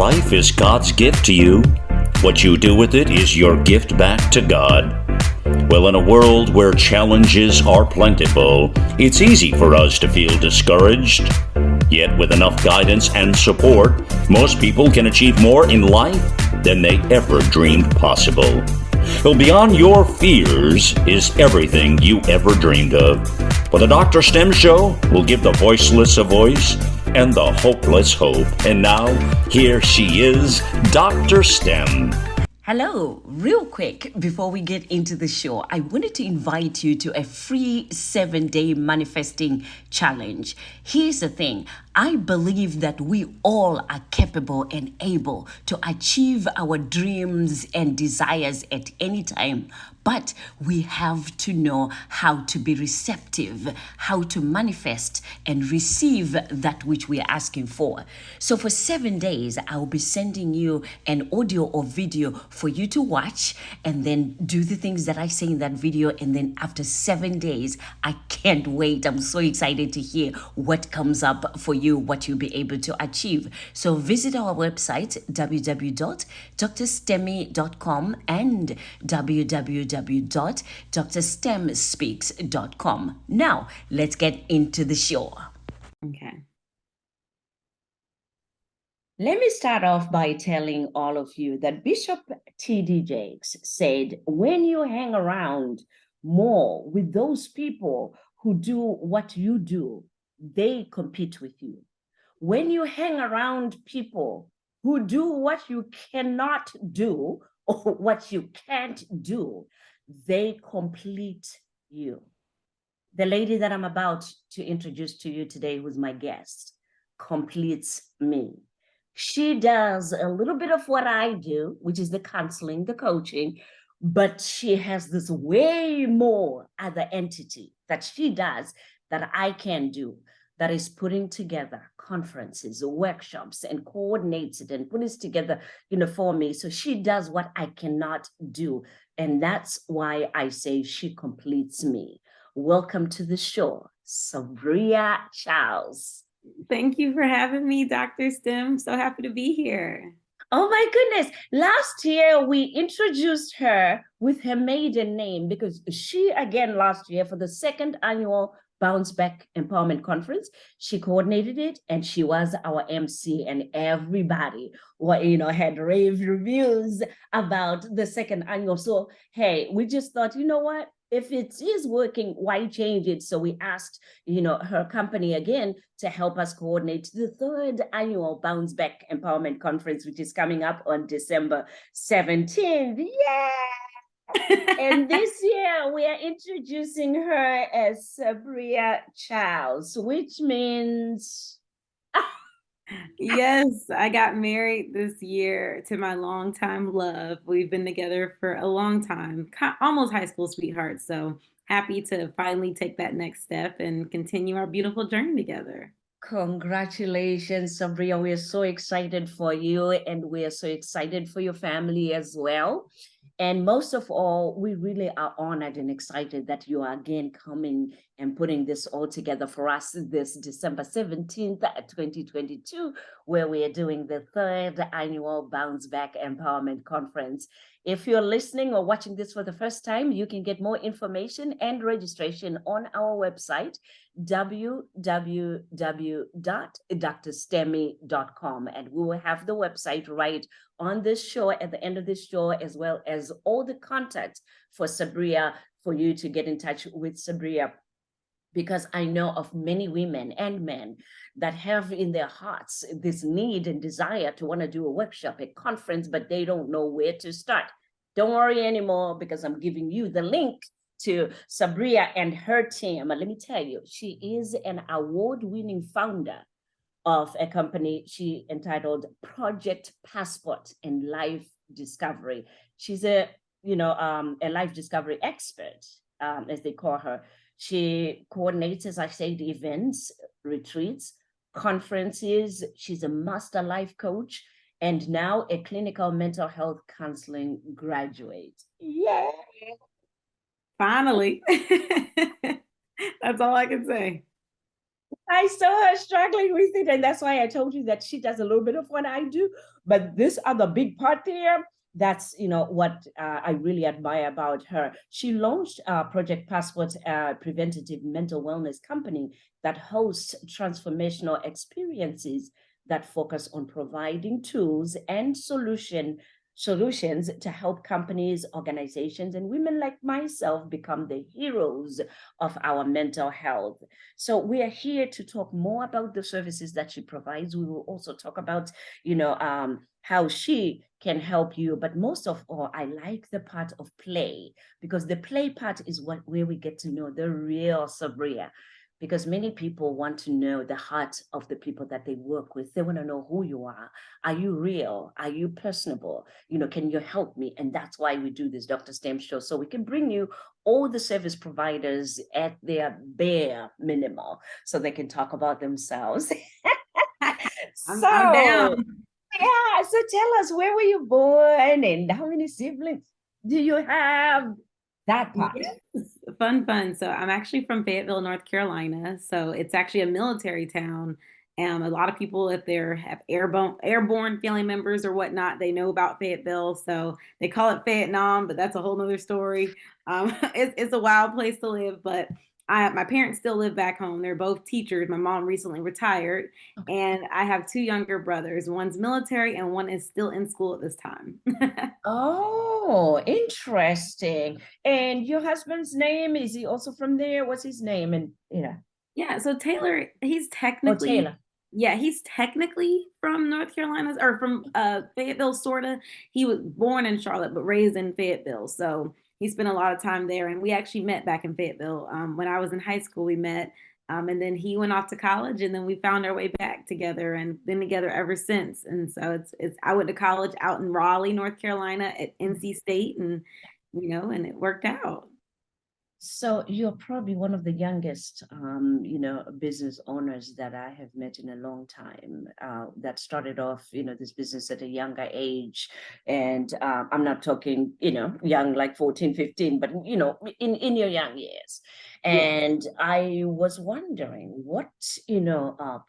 life is God's gift to you. What you do with it is your gift back to God. Well, in a world where challenges are plentiful, it's easy for us to feel discouraged. Yet with enough guidance and support, most people can achieve more in life than they ever dreamed possible. Well, beyond your fears is everything you ever dreamed of. For the Dr. STEM Show, we'll give the voiceless a voice and the hopeless hope. And now, here she is, Dr. STEM. Hello, real quick, before we get into the show, I wanted to invite you to a free 7-day manifesting challenge. Here's the thing. I believe that we all are capable and able to achieve our dreams and desires at any time, but we have to know how to be receptive, how to manifest and receive that which we are asking for. So for 7 days, I'll be sending you an audio or video for you to watch and then do the things that I say in that video. And then after 7 days, I can't wait. I'm so excited to hear what comes up for you, what you'll be able to achieve. So visit our website, www.drstemmy.com and www.drstemspeaks.com. Now, let's get into the show. Okay. Let me start off by telling all of you that Bishop T.D. Jakes said, when you hang around more with those people who do what you do, they compete with you. When you hang around people who do what you cannot do or what you can't do, they complete you. The lady that I'm about to introduce to you today, who's my guest, completes me. She does a little bit of what I do, which is the counseling, the coaching, but she has this way more other entity that she does that I can do, that is putting together conferences, workshops, and coordinates it and put it together, for me. So she does what I cannot do. And that's why I say she completes me. Welcome to the show, Sabriya Charles. Thank you for having me, Dr. STEM. So happy to be here. Oh my goodness. Last year, we introduced her with her maiden name because she, again, last year for the second annual Bounce Back Empowerment Conference, she coordinated it and she was our MC, and everybody, had rave reviews about the second annual. So, hey, we just thought, you know what? If it is working, why change it? So we asked, her company again to help us coordinate the third annual Bounce Back Empowerment Conference, which is coming up on December 17th. Yeah! And this year we are introducing her as Sabriya Charles, which means... Yes, I got married this year to my longtime love. We've been together for a long time, almost high school sweethearts. So happy to finally take that next step and continue our beautiful journey together. Congratulations, Sabriya. We are so excited for you, and we are so excited for your family as well. And most of all, we really are honored and excited that you are again coming and putting this all together for us this December 17th, 2022, where we are doing the third annual Bounce Back Empowerment Conference. If you're listening or watching this for the first time, you can get more information and registration on our website, www.drstemmy.com. And we will have the website right on this show, at the end of this show, as well as all the contact for Sabriya, for you to get in touch with Sabriya. Because I know of many women and men that have in their hearts this need and desire to want to do a workshop, a conference, but they don't know where to start. Don't worry anymore, because I'm giving you the link to Sabriya and her team. Let me tell you, she is an award-winning founder of a company she entitled Project Passport and Life Discovery. She's a life discovery expert, as they call her. She coordinates, as I said, events, retreats, conferences. She's a master life coach and now a clinical mental health counseling graduate. Yeah. Finally. That's all I can say. I saw her struggling with it, and that's why I told you that she does a little bit of what I do, But this other big part there, that's what I really admire about her. She launched Project Passport, preventative mental wellness company that hosts transformational experiences that focus on providing tools and solutions to help companies, organizations, and women like myself become the heroes of our mental health. So we are here to talk more about the services that she provides. We will also talk about, how she can help you. But most of all, I like the part of play, because the play part is where we get to know the real Sabriya. Because many people want to know the heart of the people that they work with. They want to know who you are. Are you real? Are you personable? Can you help me? And that's why we do this Dr. STEM show. So we can bring you all the service providers at their bare minimum so they can talk about themselves. I'm down. Yeah, so tell us, where were you born and how many siblings do you have? That part. Yes. Fun. So I'm actually from Fayetteville, North Carolina. So it's actually a military town. A lot of people, if they're have airborne family members or whatnot, they know about Fayetteville. So they call it Vietnam, but that's a whole nother story. It's a wild place to live, but my parents still live back home. They're both teachers. My mom recently retired, Okay. and I have two younger brothers. One's military, and one is still in school at this time. Oh, interesting. And your husband's name, is he also from there? What's his name? And Yeah, so Taylor, Taylor. he's technically from North Carolina or from Fayetteville, sorta. He was born in Charlotte, but raised in Fayetteville. So he spent a lot of time there. And we actually met back in Fayetteville. When I was in high school, we met. And then he went off to college, and then we found our way back together and been together ever since. And so it's I went to college out in Raleigh, North Carolina at NC State, and and it worked out. So you're probably one of the youngest, business owners that I have met in a long time, that started off, this business at a younger age. And I'm not talking, young like 14, 15, but, in your young years. Yeah. And I was wondering what,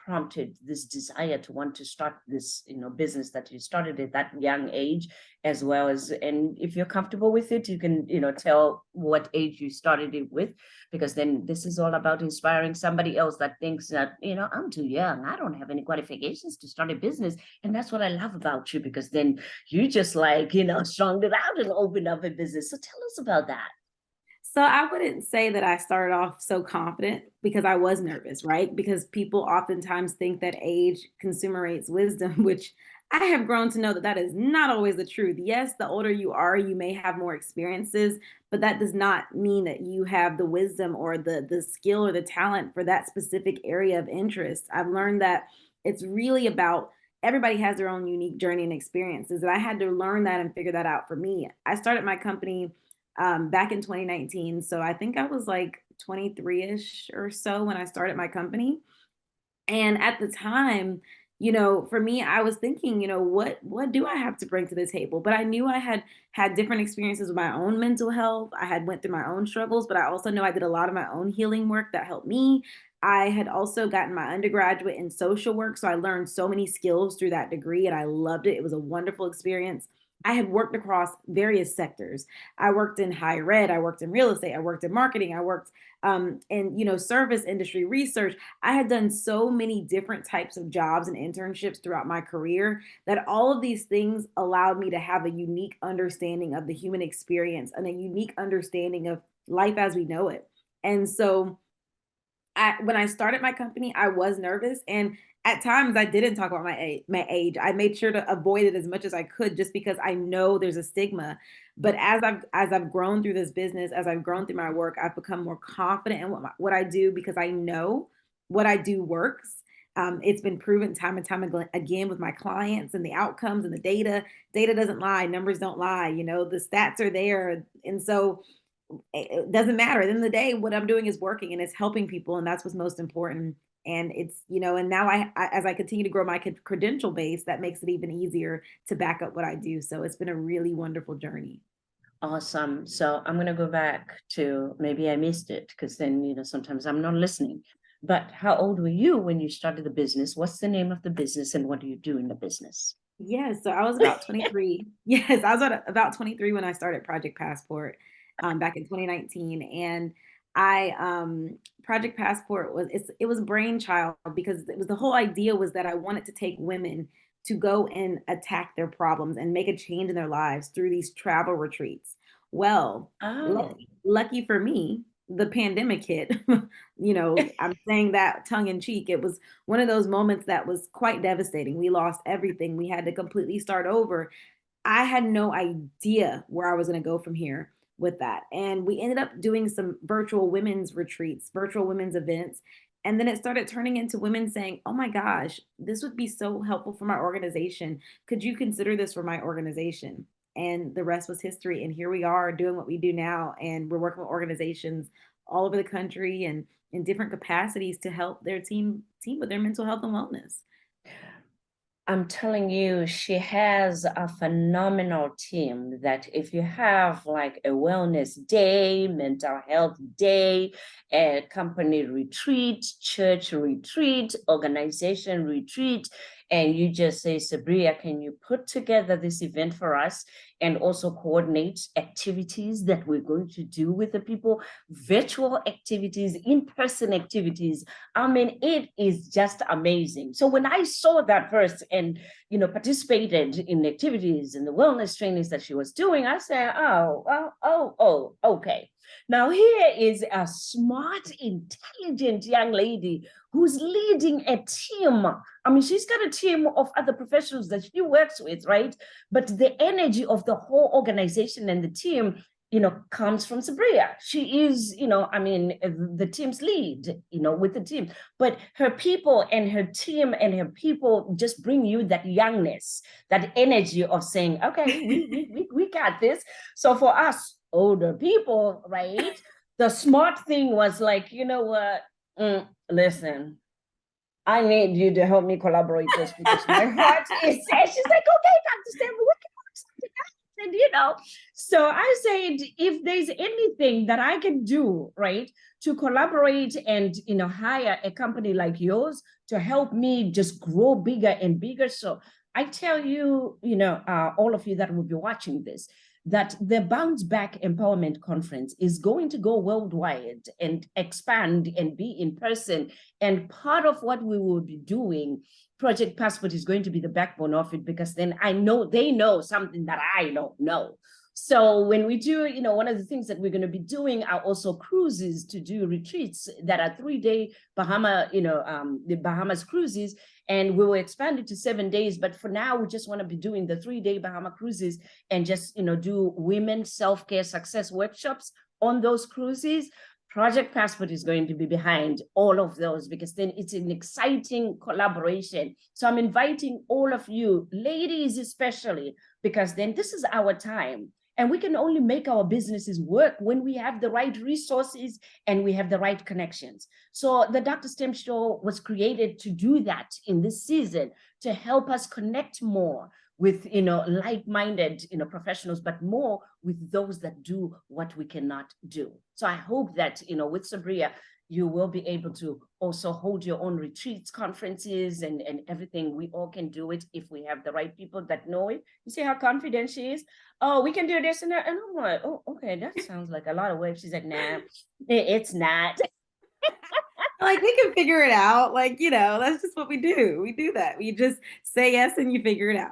prompted this desire to want to start this, business that you started at that young age, as well as, and if you're comfortable with it, you can, tell what age you started it with, because then this is all about inspiring somebody else that thinks that, I'm too young, I don't have any qualifications to start a business. And that's what I love about you, because then you just like, strung it out and opened up a business. So tell us about that. So I wouldn't say that I started off so confident, because I was nervous, right? Because people oftentimes think that age consumerates wisdom, which I have grown to know that that is not always the truth. Yes, the older you are, you may have more experiences, but that does not mean that you have the wisdom or the skill or the talent for that specific area of interest. I've learned that it's really about everybody has their own unique journey and experiences. And I had to learn that and figure that out for me. I started my company back in 2019. So I think I was like 23-ish or so when I started my company. And at the time, for me, I was thinking, what do I have to bring to the table? But I knew I had different experiences with my own mental health. I had went through my own struggles, but I also know I did a lot of my own healing work that helped me. I had also gotten my undergraduate in social work, so I learned so many skills through that degree, and I loved it. It was a wonderful experience. I had worked across various sectors. I worked in higher ed, I worked in real estate, I worked in marketing, I worked in service industry research. I had done so many different types of jobs and internships throughout my career that all of these things allowed me to have a unique understanding of the human experience and a unique understanding of life as we know it. And so when I started my company, I was nervous, and at times I didn't talk about my age. I made sure to avoid it as much as I could, just because I know there's a stigma. But as I've grown through this business, as I've grown through my work, I've become more confident in what I do, because I know what I do works. It's been proven time and time again with my clients and the outcomes and the data. Data doesn't lie, numbers don't lie. The stats are there, and so it doesn't matter. At the end of the day, what I'm doing is working and it's helping people, and that's what's most important. And it's, and now as I continue to grow my credential base, that makes it even easier to back up what I do. So it's been a really wonderful journey. Awesome. So I'm going to go back to, maybe I missed it, because then, sometimes I'm not listening. But how old were you when you started the business? What's the name of the business and what do you do in the business? Yes, so I was about 23. Yes, I was about 23 when I started Project Passport, back in 2019, and Project Passport it was a brainchild because it was the whole idea was that I wanted to take women to go and attack their problems and make a change in their lives through these travel retreats. Well, Oh, lucky for me, the pandemic hit. I'm saying that tongue in cheek. It was one of those moments that was quite devastating. We lost everything. We had to completely start over. I had no idea where I was going to go from here with that. And we ended up doing some virtual women's retreats, virtual women's events. And then it started turning into women saying, "Oh my gosh, this would be so helpful for my organization. Could you consider this for my organization?" And the rest was history. And here we are doing what we do now. And we're working with organizations all over the country and in different capacities to help their team with their mental health and wellness. I'm telling you, she has a phenomenal team that if you have like a wellness day, mental health day, a company retreat, church retreat, organization retreat, and you just say, Sabriya, can you put together this event for us and also coordinate activities that we're going to do with the people, virtual activities, in-person activities. I mean, it is just amazing. So when I saw that first and, participated in activities and the wellness trainings that she was doing, I said, okay. Now here is a smart, intelligent young lady who's leading a team. I mean, she's got a team of other professionals that she works with, right? But the energy of the whole organization and the team, comes from Sabriya. She is, the team's lead, with the team. But her people and her team and her people just bring you that youngness, that energy of saying, okay, we got this. So for us older people, right? The smart thing was like, you know what? Listen, I need you to help me collaborate this because my heart is set. She's like, okay, Dr. Stanley, we can work something out. And, so I said, if there's anything that I can do, right, to collaborate and, hire a company like yours to help me just grow bigger and bigger. So I tell you, all of you that will be watching this, that the Bounce Back Empowerment Conference is going to go worldwide and expand and be in person. And part of what we will be doing, Project Passport is going to be the backbone of it, because then I know they know something that I don't know. So when we do, one of the things that we're going to be doing are also cruises to do retreats that are 3-day the Bahamas cruises, and we will expand it to 7 days. But for now, we just want to be doing the 3-day Bahama cruises and just, do women self-care success workshops on those cruises. Project Passport is going to be behind all of those, because then it's an exciting collaboration. So I'm inviting all of you, ladies especially, because then this is our time. And we can only make our businesses work when we have the right resources and we have the right connections. So the Dr. STEM Show was created to do that in this season, to help us connect more with, like-minded, professionals, but more with those that do what we cannot do. So I hope that, with Sabriya, you will be able to also hold your own retreats, conferences, and everything. We all can do it if we have the right people that know it. You see how confident she is? Oh, we can do this and that. And I'm like, oh, okay, that sounds like a lot of work. She's like, nah, it's not. Like, we can figure it out. Like, that's just what we do. We do that. We just say yes and you figure it out.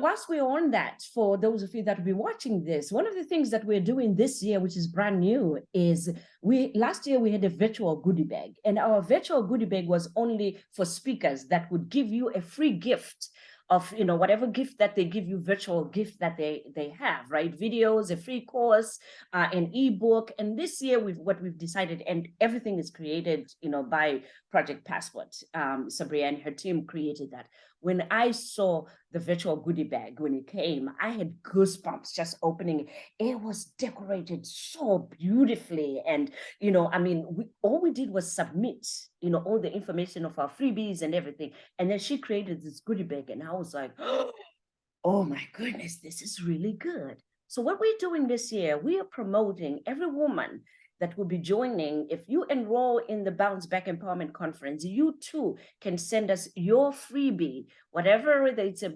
Whilst we're on that, for those of you that will be watching this, one of the things that we're doing this year, which is brand new, is last year we had a virtual goodie bag, and our virtual goodie bag was only for speakers that would give you a free gift of whatever gift that they give you, virtual gift that they have, right? Videos, a free course, an ebook. And this year what we've decided, and everything is created by Project Passport. Sabriya and her team created that. When I saw the virtual goodie bag when it came, I had goosebumps just opening it. It was decorated so beautifully, and all we did was submit all the information of our freebies and everything, and then she created this goodie bag, and I was like, oh my goodness, this is really good. So what we're doing this year, we are promoting every woman that will be joining, if you enroll in the Bounce Back Empowerment Conference, you too can send us your freebie, whatever it's a,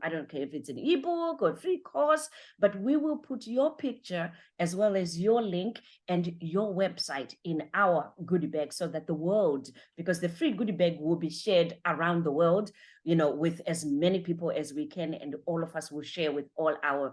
I don't care if it's an ebook or a free course, but we will put your picture as well as your link and your website in our goodie bag, so that the world, because the free goodie bag will be shared around the world, with as many people as we can, and all of us will share with all our,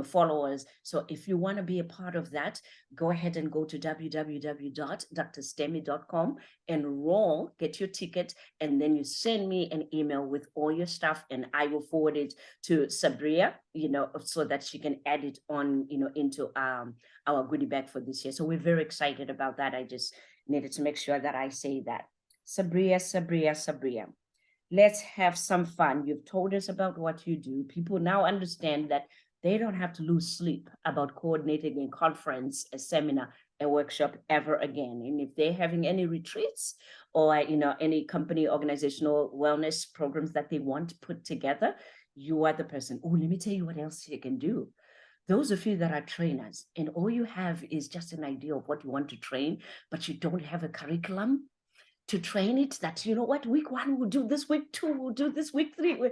followers. So if you want to be a part of that, go ahead and go to www.drstemi.com, enroll, get your ticket, and then you send me an email with all your stuff, and I will forward it to Sabriya, so that she can add it on, into our goodie bag for this year. So we're very excited about that. I just needed to make sure that I say that. Sabriya. Let's have some fun. You've told us about what you do. People now understand that they don't have to lose sleep about coordinating a conference, a seminar, a workshop ever again. And if they're having any retreats or, any company organizational wellness programs that they want to put together, you are the person. Oh, let me tell you what else you can do. Those of you that are trainers and all you have is just an idea of what you want to train, but you don't have a curriculum to train it, that, what, week 1 we'll do this, week 2 we'll do this, week 3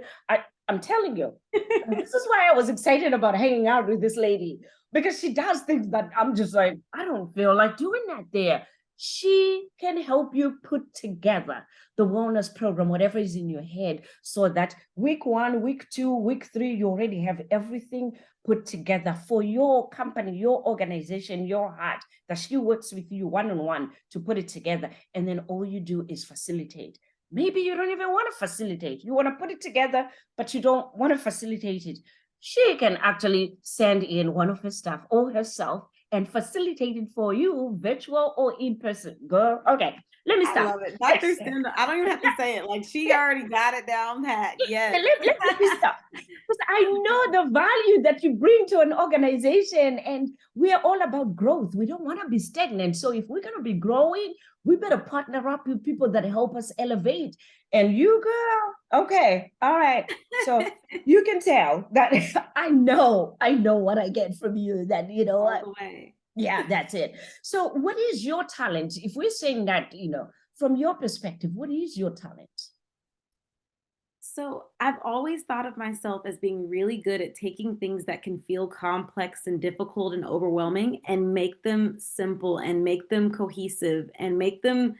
I'm telling you, this is why I was excited about hanging out with this lady, because she does things that I'm just like, I don't feel like doing that there. She can help you put together the wellness program, whatever is in your head, so that week 1, week 2, week 3, you already have everything put together for your company, your organization, your heart, that she works with you one-on-one to put it together. And then all you do is facilitate. Maybe you don't even want to facilitate. You want to put it together, but you don't want to facilitate it. She can actually send in one of her staff or herself and facilitate it for you, virtual or in person. Girl, okay, let me stop. I love it. Dr. Stendhal, I don't even have to say it. Like, she already got it down pat. Yes. Let me stop. Because I know the value that you bring to an organization, and we are all about growth. We don't want to be stagnant. So if we're going to be growing, we better partner up with people that help us elevate. And you, girl, okay, all right. So you can tell that I know what I get from you, that, All the way. Yeah, that's it. So what is your talent? If we're saying that, from your perspective, what is your talent? So I've always thought of myself as being really good at taking things that can feel complex and difficult and overwhelming and make them simple and make them cohesive and make them,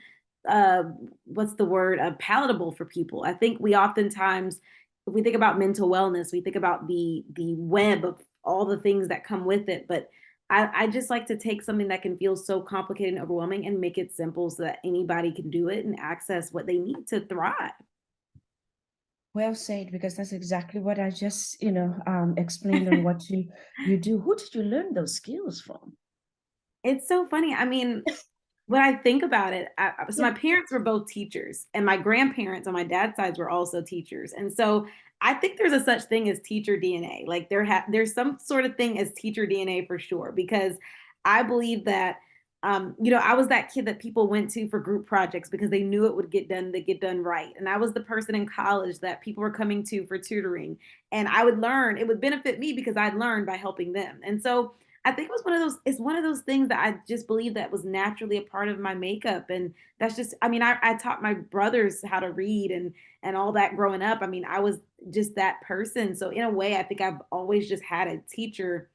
what's the word, palatable for people. I think we oftentimes, if we think about mental wellness, we think about the web of all the things that come with it. But I just like to take something that can feel so complicated and overwhelming and make it simple so that anybody can do it and access what they need to thrive. Well said, because that's exactly what I just, explained on what you do. Who did you learn those skills from? It's so funny. I mean, when I think about it, so my parents were both teachers, and my grandparents on my dad's side were also teachers. And so I think there's a such thing as teacher DNA. Like, there's some sort of thing as teacher DNA for sure, because I believe that I was that kid that people went to for group projects because they knew it would get done, they get done right. And I was the person in college that people were coming to for tutoring. And I would learn, it would benefit me because I'd learned by helping them. And so I think it's one of those things that I just believe that was naturally a part of my makeup. And that's just, I mean, I taught my brothers how to read and all that growing up. I mean, I was just that person. So in a way, I think I've always just had a teacher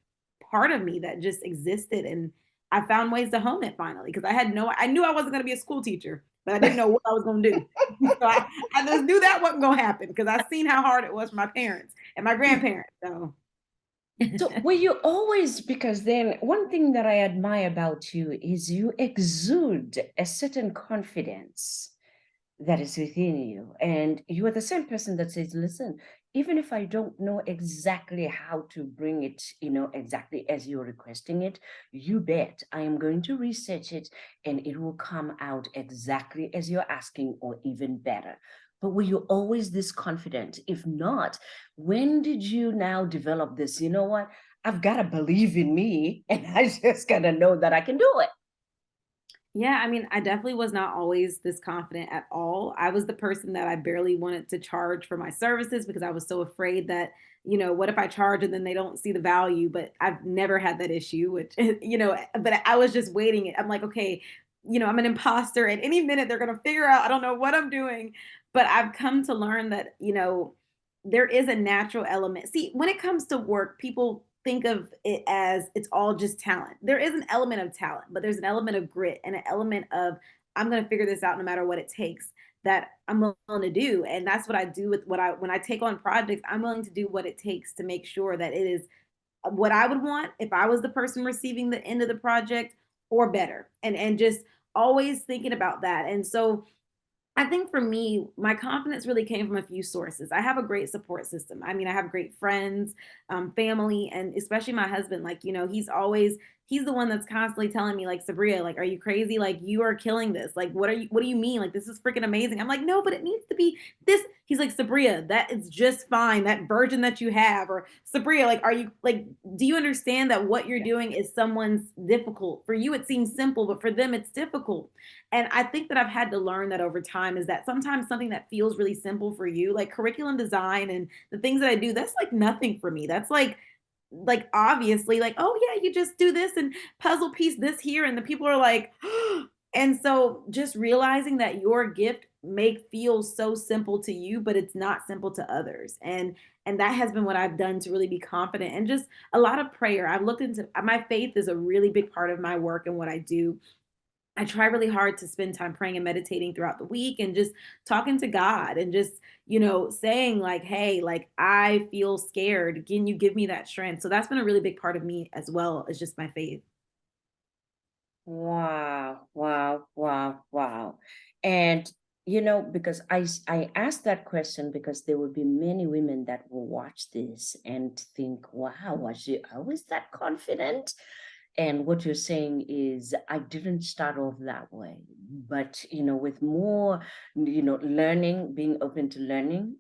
part of me that just existed. And I found ways to hone it finally, because I knew I wasn't going to be a school teacher, but I didn't know what I was going to do. So I just knew that wasn't going to happen, because I seen how hard it was for my parents and my grandparents. So were you always, because then one thing that I admire about you is you exude a certain confidence that is within you. And you are the same person that says, listen, even if I don't know exactly how to bring it, exactly as you're requesting it, you bet I am going to research it and it will come out exactly as you're asking, or even better. But were you always this confident? If not, when did you now develop this? You know what? I've got to believe in me, and I just got to know that I can do it. Yeah, I mean, I definitely was not always this confident at all. I was the person that I barely wanted to charge for my services because I was so afraid that, what if I charge and then they don't see the value? But I've never had that issue, which, but I was just waiting it. I'm like, okay, I'm an imposter. At any minute, they're going to figure out I don't know what I'm doing. But I've come to learn that, there is a natural element. See, when it comes to work, people think of it as it's all just talent. There is an element of talent, but there's an element of grit and an element of I'm going to figure this out no matter what it takes that I'm willing to do. And that's what I do with when I take on projects, I'm willing to do what it takes to make sure that it is what I would want if I was the person receiving the end of the project or better. And just always thinking about that. And so I think for me, my confidence really came from a few sources. I have a great support system. I mean, I have great friends, family, and especially my husband. Like, he's the one that's constantly telling me, like, Sabriya, like, are you crazy? Like, you are killing this. Like, what do you mean? Like, this is freaking amazing. I'm like, no, but it needs to be this. He's like, Sabriya, that is just fine. That version that you have, or Sabriya, like, do you understand that what you're doing is someone's difficult? For you, it seems simple, but for them, it's difficult. And I think that I've had to learn that over time is that sometimes something that feels really simple for you, like curriculum design and the things that I do, that's like nothing for me. That's like obviously like, oh yeah, you just do this and puzzle piece this here. And the people are like, and so just realizing that your gift may feel so simple to you, but it's not simple to others. And that has been what I've done to really be confident and just a lot of prayer. I've looked into my faith is a really big part of my work and what I do. I try really hard to spend time praying and meditating throughout the week and just talking to God and just, saying like, hey, like I feel scared. Can you give me that strength? So that's been a really big part of me as well as just my faith. Wow, wow, wow, wow. And because I asked that question because there will be many women that will watch this and think, wow, was she always that confident? And what you're saying is, I didn't start off that way, but with more, learning, being open to learning,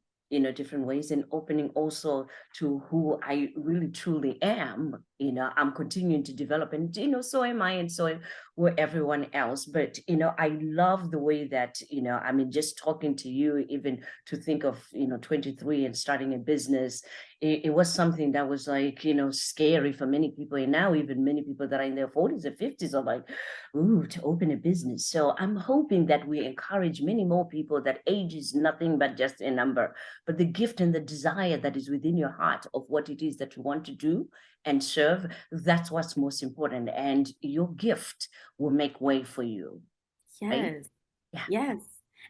different ways, and opening also to who I really truly am. I'm continuing to develop, and so am I, and so will everyone else. But I love the way that I mean, just talking to you, even to think of 23 and starting a business, it was something that was like scary for many people, and now even many people that are in their 40s and 50s are like, ooh, to open a business. So I'm hoping that we encourage many more people that age is nothing but just a number, but the gift and the desire that is within your heart of what it is that you want to do and serve, that's what's most important, and your gift will make way for you, right? Yes. Yeah. Yes.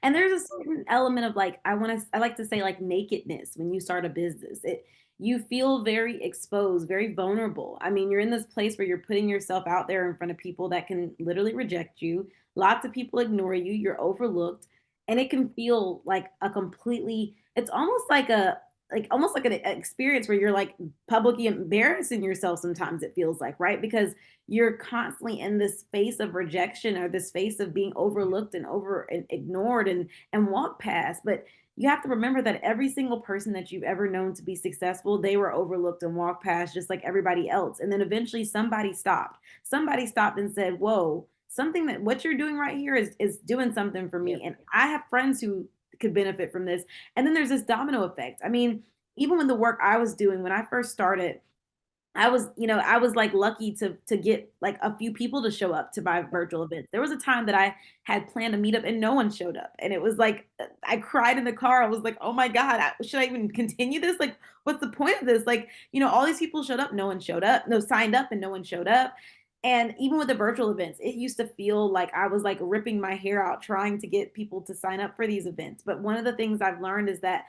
And there's a certain element of like I like to say like nakedness when you start a business. You feel very exposed, very vulnerable. I mean, you're in this place where you're putting yourself out there in front of people that can literally reject you. Lots of people ignore you, you're overlooked, and it can feel like a completely it's almost like an experience where you're like publicly embarrassing yourself sometimes it feels like, right? Because you're constantly in this space of rejection or this space of being overlooked and over and ignored and walked past. But you have to remember that every single person that you've ever known to be successful, they were overlooked and walked past just like everybody else. And then eventually somebody stopped. Somebody stopped and said, whoa, something that what you're doing right here is doing something for me. Yep. And I have friends who could benefit from this. And then there's this domino effect. I mean, even when the work I was doing when I first started, I was like lucky to get like a few people to show up to my virtual events. There was a time that I had planned a meetup and no one showed up. And it was like I cried in the car. I was like, "Oh my God, should I even continue this? Like, what's the point of this? Like, all these people showed up, no one showed up, no signed up and no one showed up." And even with the virtual events, it used to feel like I was like ripping my hair out trying to get people to sign up for these events. But one of the things I've learned is that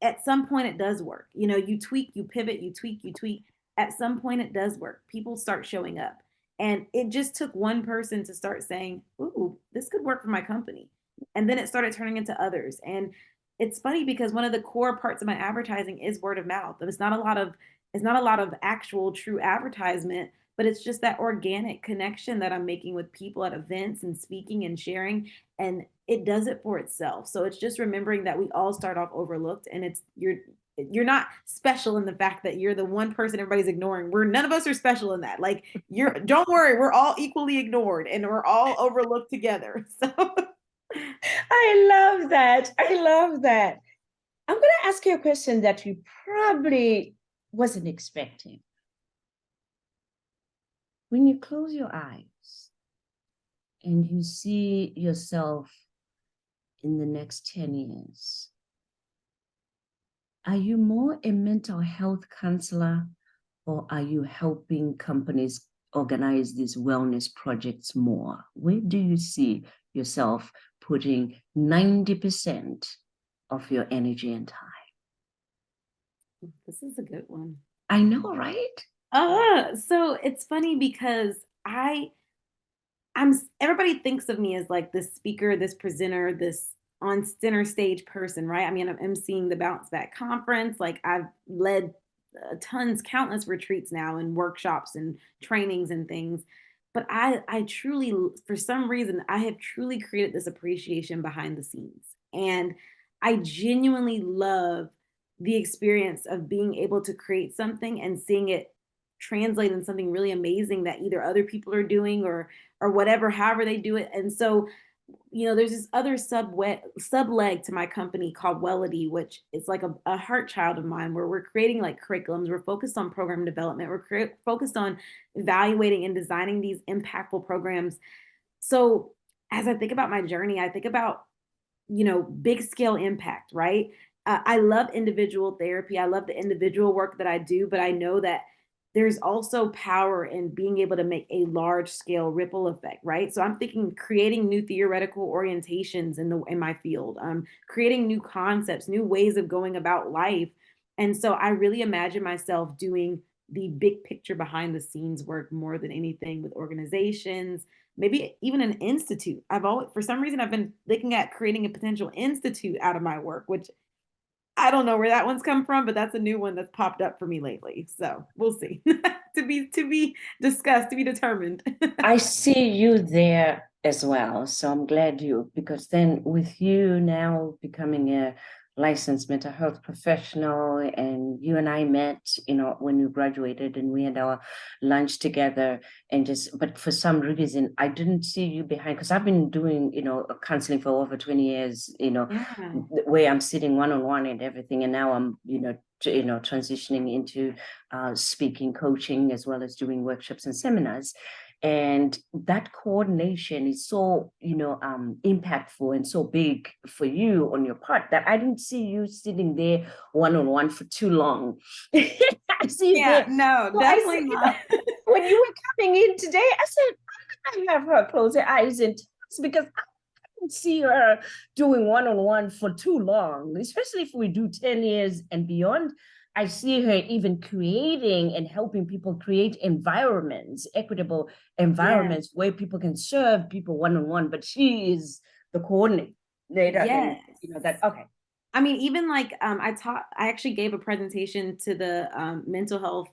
at some point it does work. You tweak, you pivot, you tweak, you tweak. At some point it does work. People start showing up. And it just took one person to start saying, ooh, this could work for my company. And then it started turning into others. And it's funny because one of the core parts of my advertising is word of mouth. And it's not a lot of actual true advertisement, but it's just that organic connection that I'm making with people at events and speaking and sharing. And it does it for itself. So it's just remembering that we all start off overlooked and you're not special in the fact that you're the one person everybody's ignoring. None of us are special in that. Like don't worry, we're all equally ignored and we're all overlooked together. So I love that. I love that. I'm going to ask you a question that you probably wasn't expecting. When you close your eyes and you see yourself in the next 10 years, are you more a mental health counselor, or are you helping companies organize these wellness projects more? Where do you see yourself putting 90% of your energy and time? This is a good one. I know, right? So it's funny because everybody thinks of me as like this speaker, this presenter, this on center stage person, right? I mean, I'm emceeing the Bounce Back conference. Like I've led countless retreats now and workshops and trainings and things. But I truly, for some reason, I have truly created this appreciation behind the scenes. And I genuinely love the experience of being able to create something and seeing it translate in something really amazing that either other people are doing or whatever, however they do it. And so, there's this other sub leg to my company called Wellity, which is like a heart child of mine, where we're creating like curriculums. We're focused on program development. We're focused on evaluating and designing these impactful programs. So as I think about my journey, I think about, big scale impact, right? I love individual therapy. I love the individual work that I do, but I know that there's also power in being able to make a large scale ripple effect, right? So I'm thinking creating new theoretical orientations in my field, creating new concepts, new ways of going about life. And so I really imagine myself doing the big picture behind the scenes work more than anything with organizations, maybe even an institute. I've always, for some reason, I've been looking at creating a potential institute out of my work, which I don't know where that one's come from, but that's a new one that's popped up for me lately. So we'll see. To be discussed, to be determined. I see you there as well. So I'm glad because then with you now becoming a licensed mental health professional, and you and I met, when we graduated, and we had our lunch together, but for some reason, I didn't see you behind, because I've been doing, counseling for over 20 years, Yeah. where I'm sitting one-on-one and everything. And now I'm, transitioning into speaking, coaching, as well as doing workshops and seminars. And that coordination is so, impactful and so big for you on your part, that I didn't see you sitting there one-on-one for too long. I see you Yeah, there. no, So definitely not. when you were coming in today, I said, I have her close her eyes and because I don't see her doing one-on-one for too long, especially if we do 10 years and beyond. I see her even creating and helping people create environments, equitable Yes. environments where people can serve people one-on-one, but she is the coordinator. And Yes. that, okay. I mean, even like I actually gave a presentation to the mental health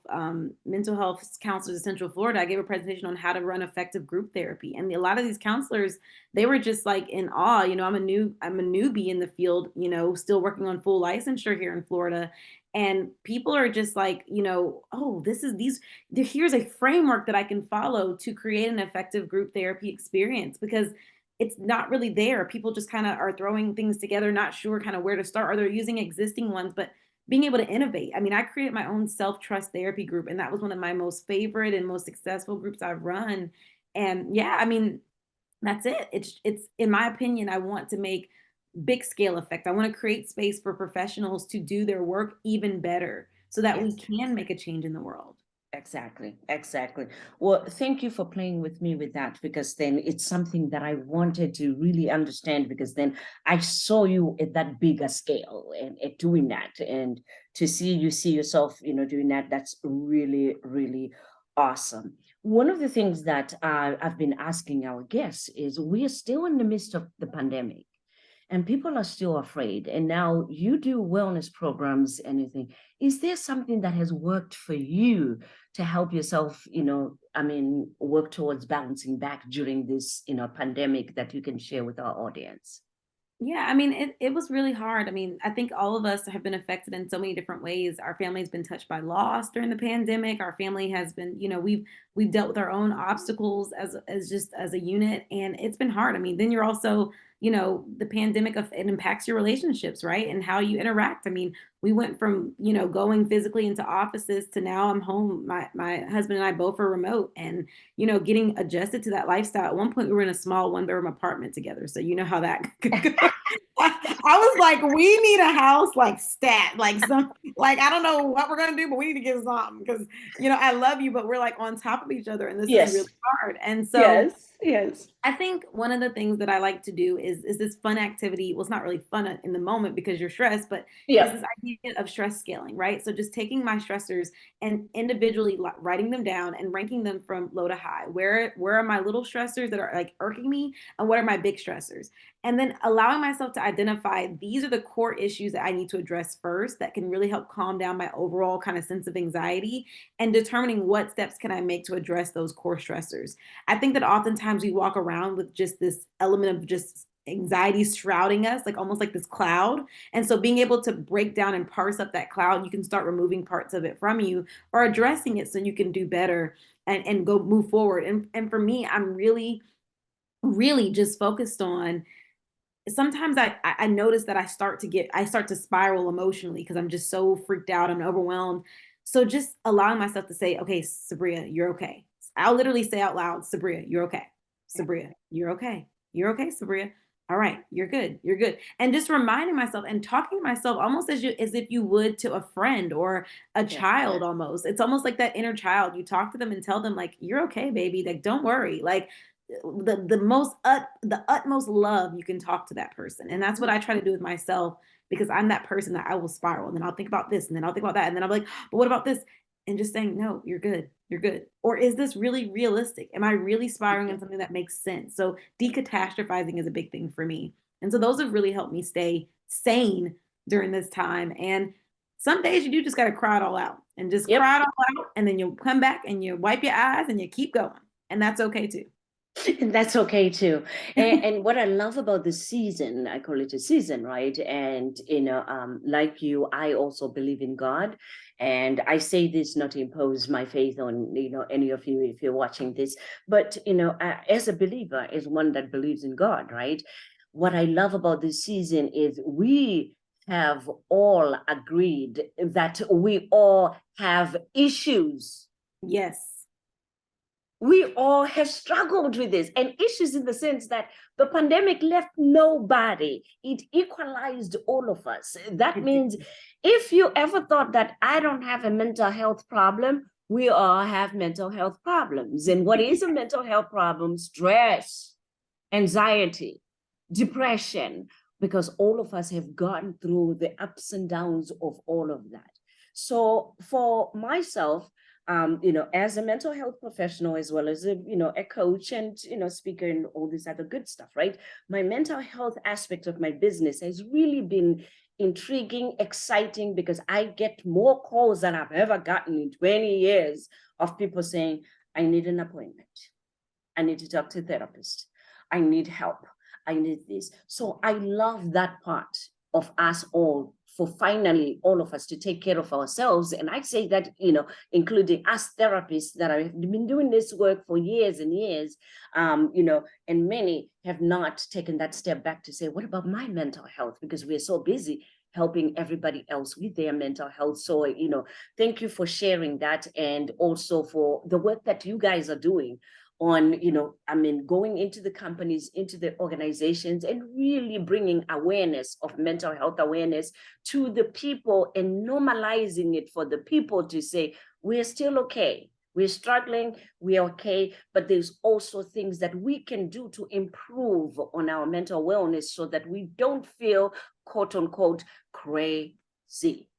counselors in Central Florida. I gave a presentation on how to run effective group therapy. And a lot of these counselors, they were just like in awe. I'm a newbie in the field, still working on full licensure here in Florida. And people are just like, oh, here's a framework that I can follow to create an effective group therapy experience, because it's not really there. People just kind of are throwing things together, not sure kind of where to start, or they're using existing ones, but being able to innovate. I mean, I created my own self-trust therapy group, and that was one of my most favorite and most successful groups I've run. And yeah, I mean, that's it. It's in my opinion, I want to make big scale effect. I want to create space for professionals to do their work even better so that we Yes. can make a change in the world. Exactly, exactly. Well, thank you for playing with me with that, because then it's something that I wanted to really understand, because then I saw you at that bigger scale and at doing that, and to see yourself, doing that, that's really, really awesome. One of the things that I've been asking our guests is, we are still in the midst of the pandemic, and people are still afraid. And now you do wellness programs and anything. Is there something that has worked for you to help yourself, work towards bouncing back during this, pandemic, that you can share with our audience? Yeah, I mean, it was really hard. I mean, I think all of us have been affected in so many different ways. Our family's been touched by loss during the pandemic. Our family has been, we've dealt with our own obstacles as just as a unit, and it's been hard. I mean, then you're also the pandemic, it impacts your relationships, right? And how you interact. I mean, we went from, going physically into offices to now I'm home. My husband and I both are remote, and, getting adjusted to that lifestyle. At one point, we were in a small one-bedroom apartment together. So you know how that could go. I was like, we need a house like stat, like some, like, I don't know what we're going to do, but we need to get something because, I love you, but we're like on top of each other, and this is really Yes. hard. And so Yes. I think one of the things that I like to do is this fun activity. Well, it's not really fun in the moment because you're stressed, but it's Yeah. this idea of stress scaling, right? So just taking my stressors and individually writing them down and ranking them from low to high. Where are my little stressors that are like irking me, and what are my big stressors? And then allowing myself to identify these are the core issues that I need to address first that can really help calm down my overall kind of sense of anxiety, and determining what steps can I make to address those core stressors. I think that oftentimes we walk around with just this element of just anxiety shrouding us, like almost like this cloud. And so being able to break down and parse up that cloud, you can start removing parts of it from you or addressing it so you can do better and go move forward. And for me, I'm really, really just focused on sometimes I notice that I start to spiral emotionally because I'm just so freaked out and overwhelmed. So just allowing myself to say, okay, Sabriya, you're okay. I'll literally say out loud, Sabriya, you're okay. Sabriya, you're okay. You're okay, Sabriya. All right, you're good. You're good. And just reminding myself and talking to myself almost as if you would to a friend or a Yeah. child almost. It's almost like that inner child. You talk to them and tell them like, you're okay, baby. Like, don't worry. Like the utmost love you can talk to that person. And that's what I try to do with myself, because I'm that person that I will spiral, and then I'll think about this, and then I'll think about that, and then I'm like, but what about this? And just saying, no, you're good, you're good. Or is this really realistic? Am I really spiraling in something that makes sense? So decatastrophizing is a big thing for me, and so those have really helped me stay sane during this time. And some days you do just got to cry it all out and just Yep. cry it all out, and then you'll come back and you wipe your eyes and you keep going, and that's okay too. And that's okay too. And what I love about the season, I call it a season, right? And like you, I also believe in God. And I say this not to impose my faith on any of you if you're watching this, but as a believer, as one that believes in God, right? What I love about this season is we have all agreed that we all have issues. Yes. We all have struggled with this, and issues in the sense that the pandemic left nobody. It equalized all of us. That means if you ever thought that I don't have a mental health problem, we all have mental health problems. And what is a mental health problem? Stress, anxiety, depression, because all of us have gone through the ups and downs of all of that. So for myself, as a mental health professional, as well as a coach and speaker and all this other good stuff, right? My mental health aspect of my business has really been intriguing, exciting, because I get more calls than I've ever gotten in 20 years of people saying, I need an appointment. I need to talk to a therapist. I need help. I need this. So I love that part of us all, for finally all of us to take care of ourselves. And I say that, including us therapists that have been doing this work for years and years, and many have not taken that step back to say, what about my mental health? Because we're so busy helping everybody else with their mental health. So, thank you for sharing that, and also for the work that you guys are doing on, going into the companies, into the organizations, and really bringing awareness of mental health awareness to the people, and normalizing it for the people to say, we're still okay. We're struggling, we're okay, but there's also things that we can do to improve on our mental wellness so that we don't feel, quote unquote, crazy.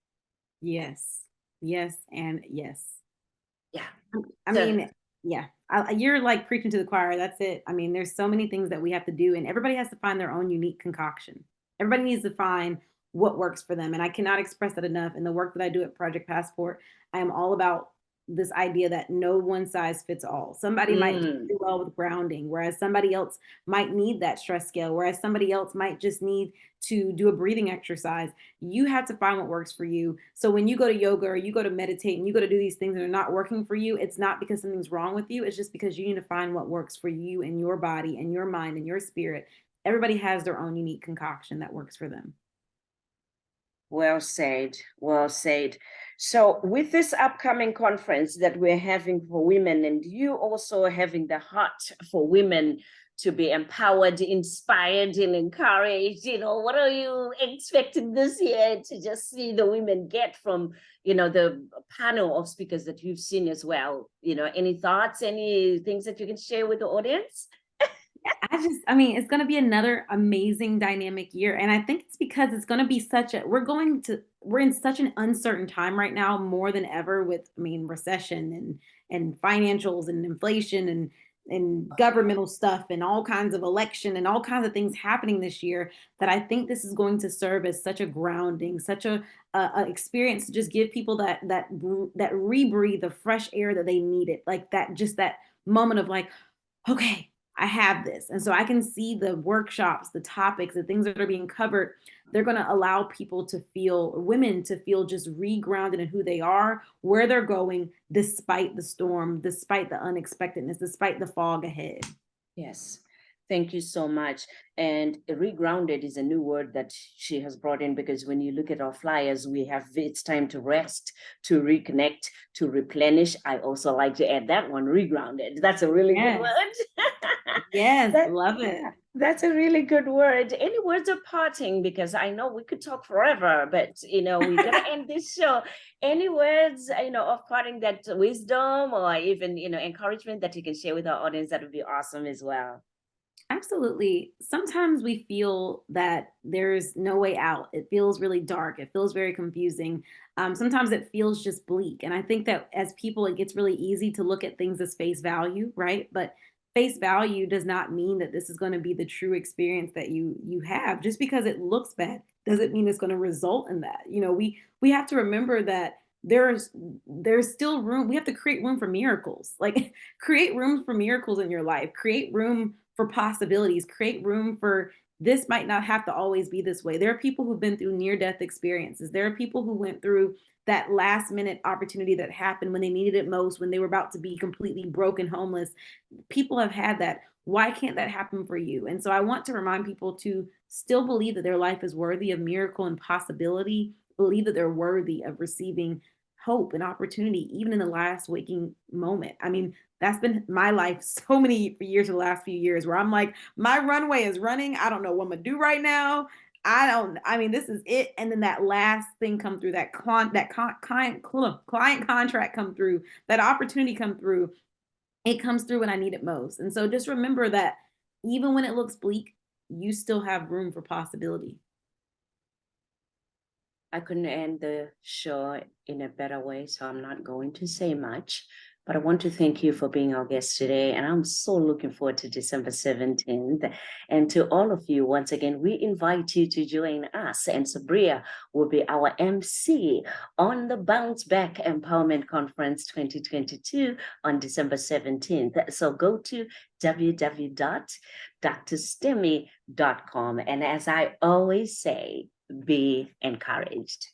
Yes. Yes. And yes. Yeah. I mean, yeah, you're like preaching to the choir. That's it. I mean, there's so many things that we have to do, and everybody has to find their own unique concoction. Everybody needs to find what works for them. And I cannot express that enough. In the work that I do at Project Passport, I am all about this idea that no one size fits all. Somebody might do well with grounding, whereas somebody else might need that stress scale, whereas somebody else might just need to do a breathing exercise. You have to find what works for you. So when you go to yoga or you go to meditate and you go to do these things that are not working for you, it's not because something's wrong with you. It's just because you need to find what works for you and your body and your mind and your spirit everybody has their own unique concoction that works for them. Well said. Well said. So, with this upcoming conference that we're having for women, and you also having the heart for women to be empowered, inspired, and encouraged, what are you expecting this year to just see the women get from, the panel of speakers that you've seen as well? Any thoughts, any things that you can share with the audience? It's going to be another amazing dynamic year. And I think it's because it's going to be we're in such an uncertain time right now, more than ever with, recession and financials and inflation and governmental stuff and all kinds of election and all kinds of things happening this year, that I think this is going to serve as such a grounding, such a experience to just give people that rebreathe the fresh air that they needed, like that moment of like, okay, I have this. And so I can see the workshops, the topics, the things that are being covered. They're going to allow women to feel just regrounded in who they are, where they're going, despite the storm, despite the unexpectedness, despite the fog ahead. Yes. Thank you so much. And regrounded is a new word that she has brought in, because when you look at our flyers, we have it's time to rest, to reconnect, to replenish. I also like to add that one, regrounded. That's a really good word. Yes, love it. That's a really good word. Any words of parting? Because I know we could talk forever, but we're gonna end this show. Any words, of parting, that wisdom or even encouragement that you can share with our audience, that would be awesome as well. Absolutely. Sometimes we feel that there's no way out. It feels really dark. It feels very confusing. Sometimes it feels just bleak. And I think that as people, it gets really easy to look at things as face value, right? But face value does not mean that this is going to be the true experience that you have. Just because it looks bad doesn't mean it's going to result in that. We have to remember that there's still room. We have to create room for miracles. Like, create room for miracles in your life. Create room for possibilities. Create room for, this might not have to always be this way. There are people who've been through near-death experiences. There are people who went through that last minute opportunity that happened when they needed it most, when they were about to be completely broken, homeless. People have had that. Why can't that happen for you? And so I want to remind people to still believe that their life is worthy of miracle and possibility, believe that they're worthy of receiving hope and opportunity, even in the last waking moment. That's been my life so many years, the last few years, where I'm like, my runway is running. I don't know what I'm gonna do right now. This is it. And then that last thing come through, client contract come through, that opportunity come through. It comes through when I need it most. And so just remember that even when it looks bleak, you still have room for possibility. I couldn't end the show in a better way, so I'm not going to say much. But I want to thank you for being our guest today. And I'm so looking forward to December 17th. And to all of you, once again, we invite you to join us. And Sabriya will be our MC on the Bounce Back Empowerment Conference 2022 on December 17th. So go to www.drstemmy.com. And as I always say, be encouraged.